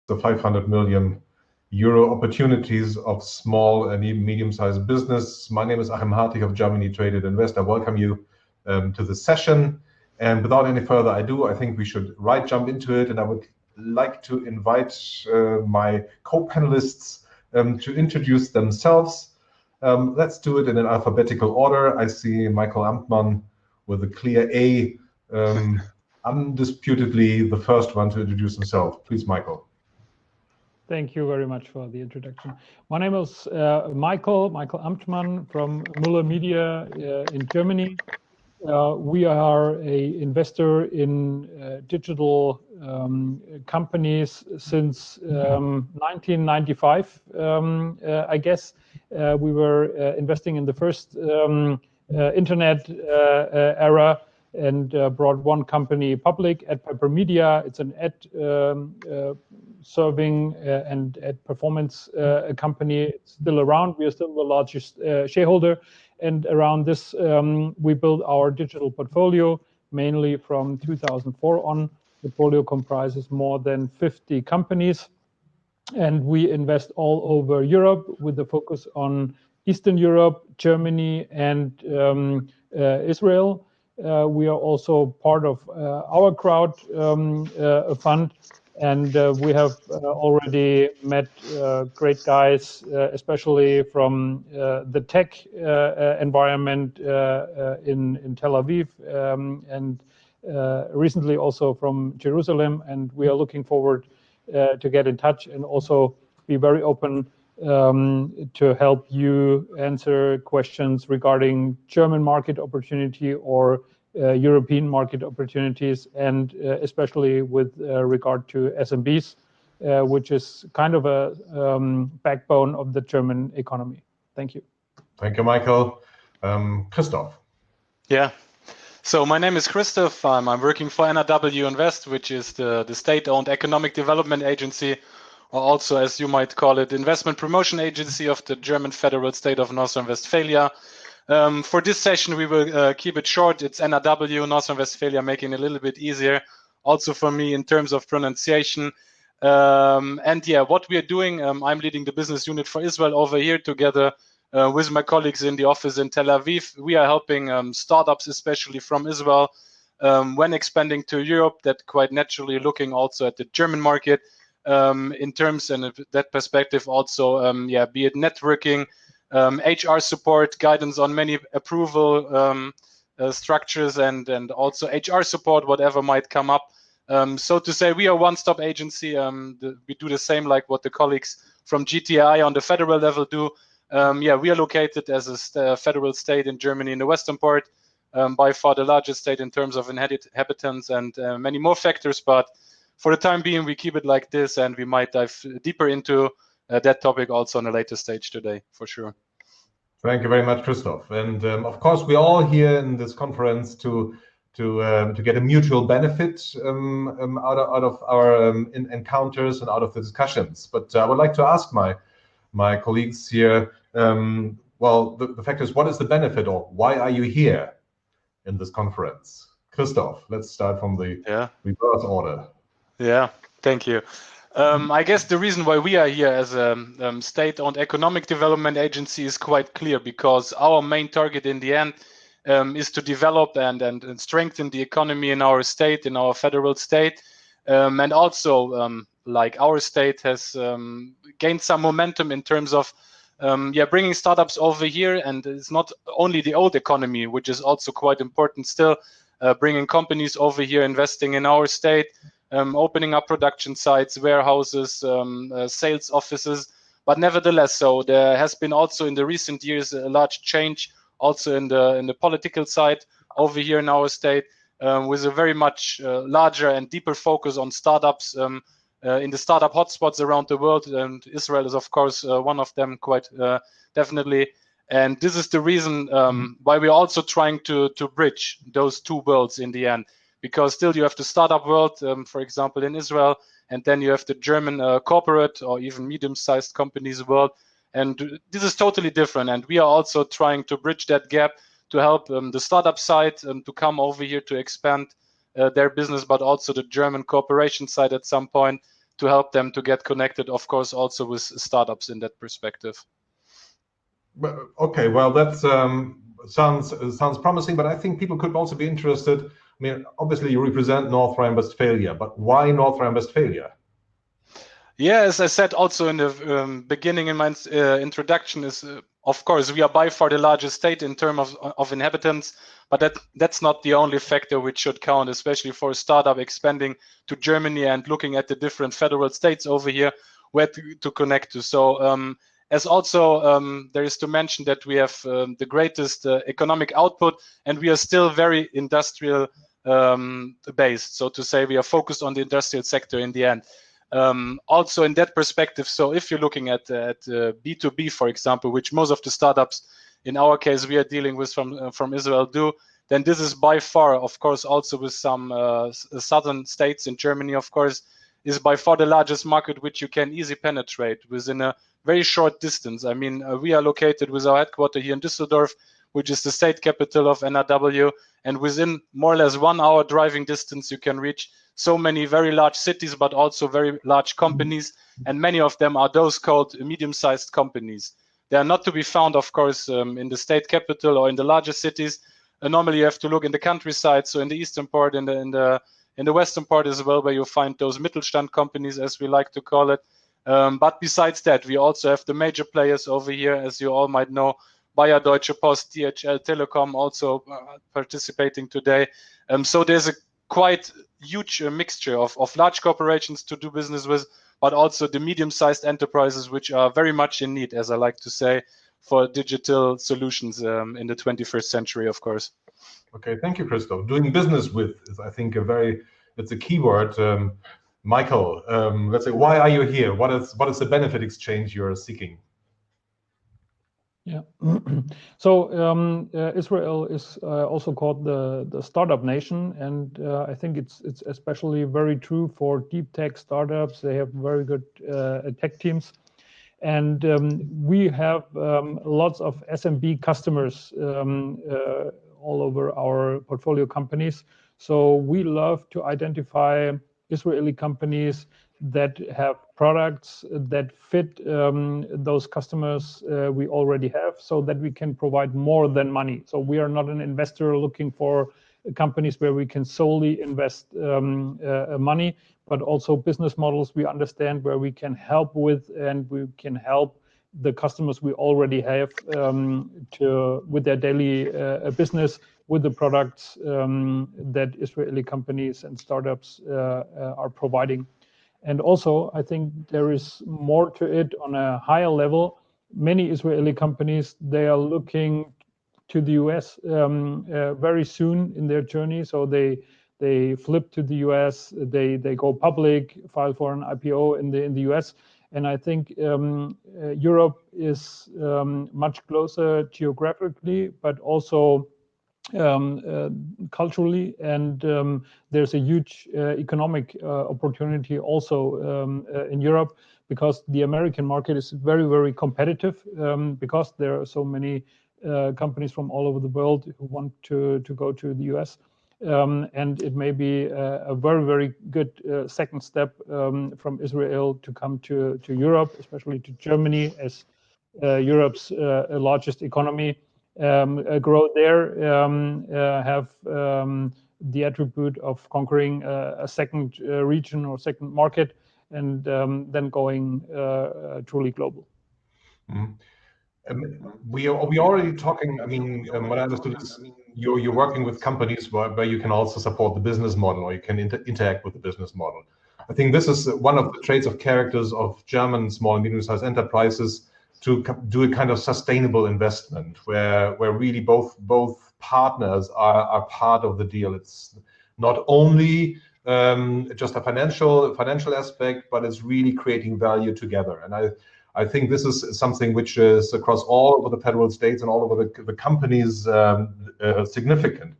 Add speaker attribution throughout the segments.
Speaker 1: the 500 million euro opportunities of small and even medium-sized business. My name is Achim Hartig of Germany Trade and Invest. I welcome you to the session. And without any further ado, I think we should jump into it. And I would like to invite my co-panelists to introduce themselves. Let's do it in an alphabetical order. I see Michael Amtmann with a clear A, undisputedly the first one to introduce himself. Please, Michael.
Speaker 2: Thank you very much for the introduction. My name is Michael Amtmann from Müller Media in Germany. We are an investor in digital companies since 1995, I guess. We were investing in the first internet era and brought one company public, AdPepper Media. It's an ad serving and ad performance company. It's still around. We are still the largest shareholder. And around this, we built our digital portfolio, mainly from 2004 on. The portfolio comprises more than 50 companies. And we invest all over Europe with the focus on Eastern Europe, Germany, and Israel. We are also part of our crowd fund. And we have already met great guys, especially from the tech environment in Tel Aviv, and recently also from Jerusalem. And we are looking forward to get in touch and also be very open to help you answer questions regarding German market opportunity or European market opportunities, and especially with regard to SMBs, which is kind of a backbone of the German economy. Thank you.
Speaker 1: Thank you, Michael. Christoph.
Speaker 3: Yeah. So my name is Christoph. I'm working for NRW Invest, which is the state-owned economic development agency, or also, as you might call it, investment promotion agency of the German federal state of North Rhine-Westphalia. For this session, we will keep it short. It's NRW, North Rhine-Westphalia, making it a little bit easier, also for me in terms of pronunciation. And yeah, what we are doing, I'm leading the business unit for Israel over here together with my colleagues in the office in Tel Aviv. We are helping startups, especially from Israel, when expanding to Europe, that quite naturally looking also at the German market in terms and that perspective also, be it networking, HR support, guidance on many approval structures, and also HR support, whatever might come up. So to say, we are a one-stop agency. We do the same like what the colleagues from GTI on the federal level do. We are located as a federal state in Germany in the western part, by far the largest state in terms of inhabitants and many more factors. But for the time being, we keep it like this, and we might dive deeper into that topic also on a later stage today, for sure.
Speaker 1: Thank you very much, Christoph. And of course, we're all here in this conference to get a mutual benefit out of our encounters and out of the discussions. But I would like to ask my colleagues here, well, the fact is, what is the benefit, or why are you here in this conference? Christoph, let's start from the reverse order.
Speaker 3: Yeah, thank you. I guess the reason why we are here as a state-owned economic development agency is quite clear, because our main target in the end is to develop and strengthen the economy in our state, in our federal state. And also, like our state has gained some momentum in terms of bringing startups over here. And it's not only the old economy, which is also quite important still, bringing companies over here, investing in our state, opening up production sites, warehouses, sales offices. But nevertheless, so there has been also in the recent years a large change also in the political side over here in our state, with a very much larger and deeper focus on startups in the startup hotspots around the world. And Israel is, of course, one of them, quite definitely. And this is the reason why we're also trying to bridge those two worlds in the end. Because still you have the startup world, for example, in Israel, and then you have the German corporate or even medium-sized companies world. And this is totally different. And we are also trying to bridge that gap to help the startup side to come over here to expand their business, but also the German corporation side at some point to help them to get connected, of course, also with startups in that perspective.
Speaker 1: Okay, well, that sounds promising, but I think people could also be interested. I mean, obviously you represent North Rhine-Westphalia, but why North Rhine-Westphalia?
Speaker 3: Yeah, as I said also in the beginning in my introduction, is of course we are by far the largest state in terms of inhabitants, but that's not the only factor which should count, especially for a startup expanding to Germany and looking at the different federal states over here where to connect to. So as also there is to mention that we have the greatest economic output, and we are still very industrial based. So to say, we are focused on the industrial sector in the end. Also in that perspective, so if you're looking at B2B, for example, which most of the startups in our case we are dealing with from Israel do, then this is by far, of course, also with some southern states in Germany, of course, is by far the largest market which you can easily penetrate within a very short distance. I mean, we are located with our headquarters here in Düsseldorf, which is the state capital of NRW, and within more or less 1 hour driving distance, you can reach so many very large cities, but also very large companies, and many of them are those called medium-sized companies. They are not to be found, of course, in the state capital or in the larger cities. Normally, you have to look in the countryside, so in the eastern part, in the western part as well, where you find those Mittelstand companies, as we like to call it. But besides that, we also have the major players over here, as you all might know, Bayer, Deutsche Post, DHL, Telekom, also participating today. So there's a quite huge mixture of large corporations to do business with, but also the medium-sized enterprises, which are very much in need, as I like to say, for digital solutions in the 21st century, of course.
Speaker 1: Okay, thank you, Christoph. Doing business with is, I think, it's a key word. Michael, let's say, why are you here? What is the benefit exchange you're seeking?
Speaker 2: Yeah. So Israel is also called the startup nation, and I think it's especially very true for deep tech startups. They have very good tech teams, and we have lots of SMB customers all over our portfolio companies. So we love to identify Israeli companies that have products that fit those customers we already have, so that we can provide more than money. So we are not an investor looking for companies where we can solely invest money, but also business models we understand where we can help with, and we can help the customers we already have with their daily business, with the products that Israeli companies and startups are providing. And also, I think there is more to it on a higher level. Many Israeli companies, they are looking to the US very soon in their journey. So they flip to the US, they go public, file for an IPO in the US. And I think Europe is much closer geographically, but also culturally, and there's a huge economic opportunity also in Europe, because the American market is very, very competitive, because there are so many companies from all over the world who want to go to the US. And it may be a very, very good second step from Israel to come to Europe, especially to Germany as Europe's largest economy. Grow there, have the attribute of conquering a second region or second market, and then going truly global.
Speaker 1: Mm-hmm. We already talking. I mean, what I understood is you're working with companies where you can also support the business model, or you can interact with the business model. I think this is one of the traits of characters of German small and medium-sized enterprises, to do a kind of sustainable investment where really both partners are part of the deal. It's not only just a financial aspect, but it's really creating value together. And I think this is something which is across all over the federal states and all over the companies significant.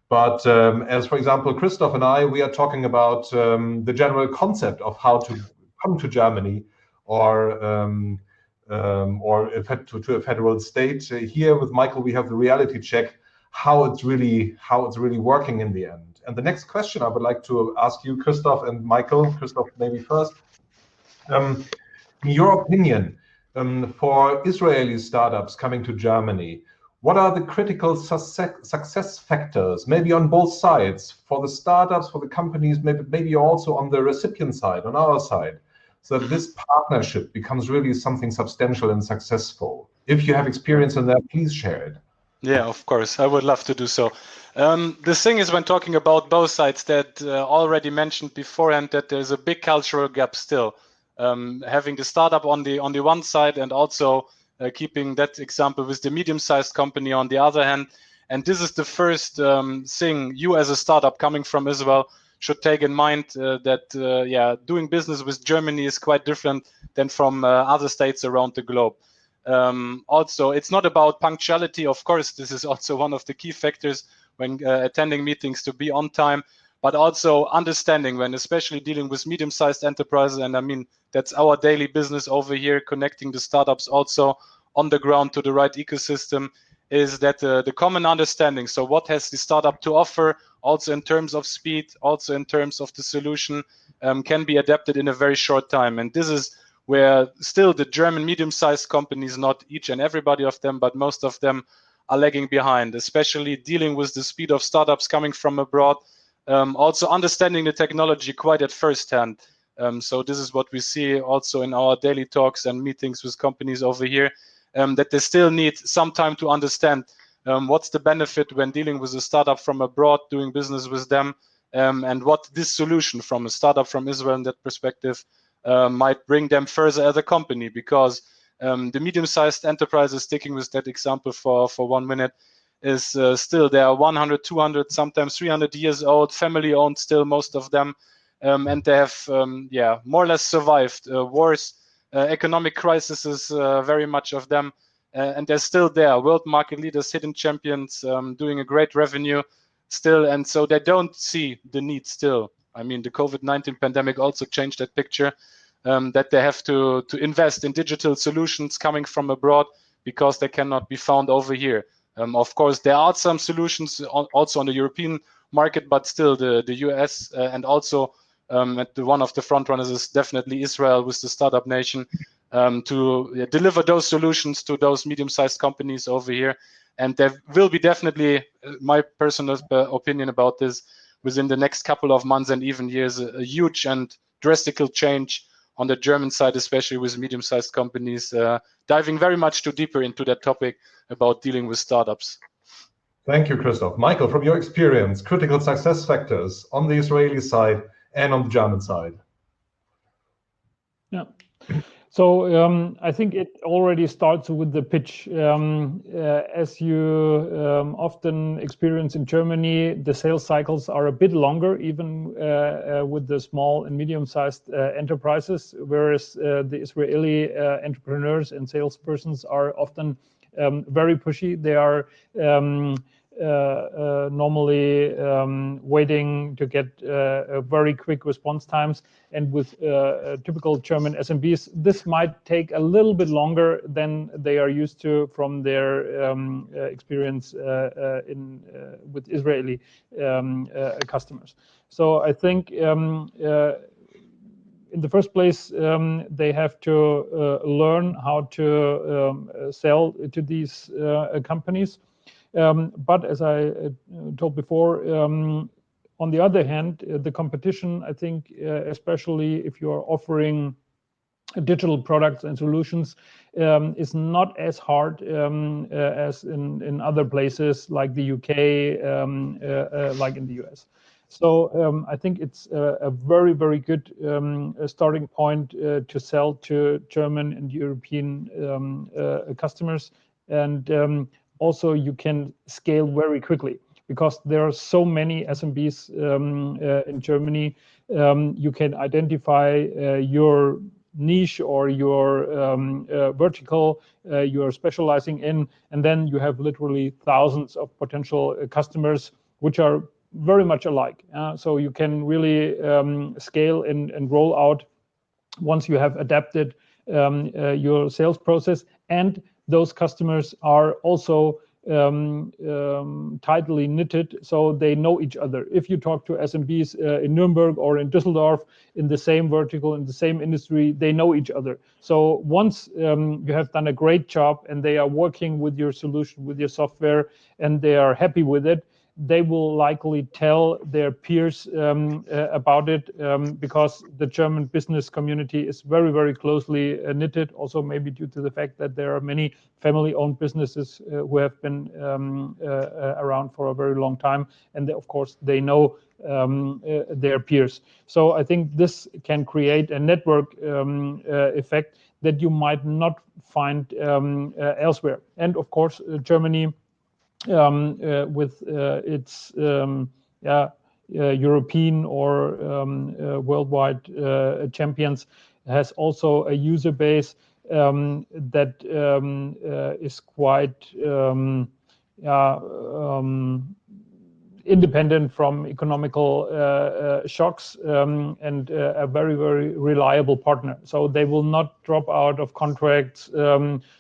Speaker 1: But as, for example, Christoph and I, we are talking about the general concept of how to come to Germany, or to a federal state. Here with Michael, we have the reality check, how it's really working in the end. And the next question I would like to ask you, Christoph and Michael. Christoph, maybe first. In your opinion, for Israeli startups coming to Germany, what are the critical success factors, maybe on both sides, for the startups, for the companies, maybe also on the recipient side, on our side, so that this partnership becomes really something substantial and successful? If you have experience in that, please share it.
Speaker 3: Yeah, of course, I would love to do so. The thing is, when talking about both sides, that already mentioned beforehand, that there's a big cultural gap still. Having the startup on the one side, and also keeping that example with the medium-sized company on the other hand. And this is the first thing you as a startup coming from Israel should take in mind, that doing business with Germany is quite different than from other states around the globe. Also, it's not about punctuality. Of course, this is also one of the key factors when attending meetings, to be on time, but also understanding when, especially dealing with medium-sized enterprises. And I mean, that's our daily business over here, connecting the startups also on the ground to the right ecosystem, is that the common understanding. So what has the startup to offer, also in terms of speed, also in terms of the solution, can be adapted in a very short time. And this is where still the German medium-sized companies, not each and everybody of them, but most of them are lagging behind, especially dealing with the speed of startups coming from abroad, also understanding the technology quite at first hand. So this is what we see also in our daily talks and meetings with companies over here, that they still need some time to understand what's the benefit when dealing with a startup from abroad, doing business with them, and what this solution from a startup from Israel in that perspective might bring them further as a company. Because the medium-sized enterprises, sticking with that example for 1 minute, is still, they are 100, 200, sometimes 300 years old, family-owned still, most of them, and they have more or less survived wars, economic crises, very much of them, and they're still there, world market leaders, hidden champions, doing a great revenue still, and so they don't see the need still. I mean, the COVID-19 pandemic also changed that picture, that they have to invest in digital solutions coming from abroad because they cannot be found over here. Of course, there are some solutions also on the European market, but still the US and also one of the front runners is definitely Israel with the startup nation, to deliver those solutions to those medium-sized companies over here. And there will be definitely, my personal opinion about this, within the next couple of months and even years, a huge and drastic change on the German side, especially with medium-sized companies, diving very much too deeper into that topic about dealing with startups.
Speaker 1: Thank you, Christoph. Michael, from your experience, critical success factors on the Israeli side and on the German side.
Speaker 2: Yeah. So I think it already starts with the pitch. As you often experience in Germany, the sales cycles are a bit longer, even with the small and medium-sized enterprises, whereas the Israeli entrepreneurs and salespersons are often very pushy. They are normally waiting to get very quick response times, and with typical German SMBs, this might take a little bit longer than they are used to from their experience with Israeli customers. So I think in the first place, they have to learn how to sell to these companies. But as I told before, on the other hand, the competition, I think, especially if you're offering digital products and solutions, is not as hard as in other places like the UK, like in the US. So I think it's a very, very good starting point to sell to German and European customers. And also, you can scale very quickly because there are so many SMBs in Germany. You can identify your niche or your vertical you are specializing in, and then you have literally thousands of potential customers which are very much alike. So you can really scale and roll out once you have adapted your sales process, and those customers are also tightly knitted, so they know each other. If you talk to SMBs in Nuremberg or in Düsseldorf in the same vertical, in the same industry, they know each other. So once you have done a great job and they are working with your solution, with your software, and they are happy with it, they will likely tell their peers about it, because the German business community is very, very closely knitted, also maybe due to the fact that there are many family-owned businesses who have been around for a very long time, and of course they know their peers. So I think this can create a network effect that you might not find elsewhere. And of course, Germany, with its European or worldwide champions, has also a user base that is quite independent from economical shocks, and a very, very reliable partner. So they will not drop out of contracts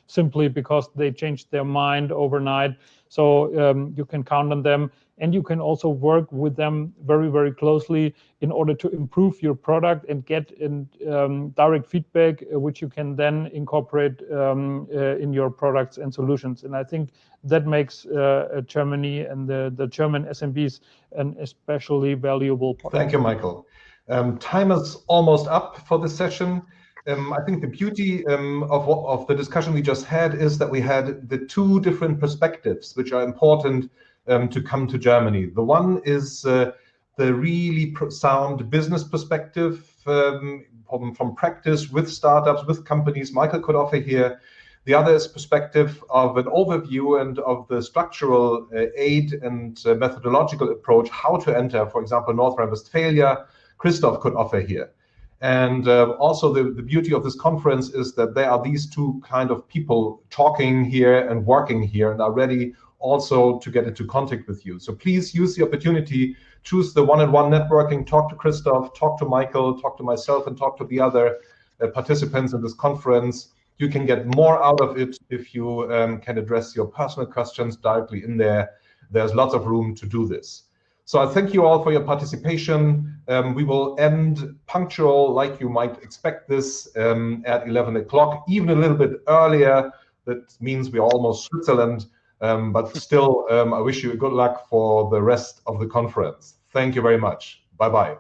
Speaker 2: simply because they changed their mind overnight. So you can count on them, and you can also work with them very, very closely in order to improve your product and get direct feedback, which you can then incorporate in your products and solutions. And I think that makes Germany and the German SMBs an especially valuable partner.
Speaker 1: Thank you, Michael. Time is almost up for this session. I think the beauty of the discussion we just had is that we had the two different perspectives, which are important to come to Germany. The one is the really sound business perspective from practice with startups, with companies Michael could offer here. The other is perspective of an overview and of the structural aid and methodological approach, how to enter, for example, North Rhine-Westphalia, Christoph could offer here. And also the beauty of this conference is that there are these two kind of people talking here and working here and are ready also to get into contact with you. So please use the opportunity, choose the one-on-one networking, talk to Christoph, talk to Michael, talk to myself, and talk to the other participants in this conference. You can get more out of it if you can address your personal questions directly in there. There's lots of room to do this. So I thank you all for your participation. We will end punctual, like you might expect this, at 11 o'clock, even a little bit earlier. That means we're almost Switzerland, but still, I wish you good luck for the rest of the conference. Thank you very much. Bye-bye.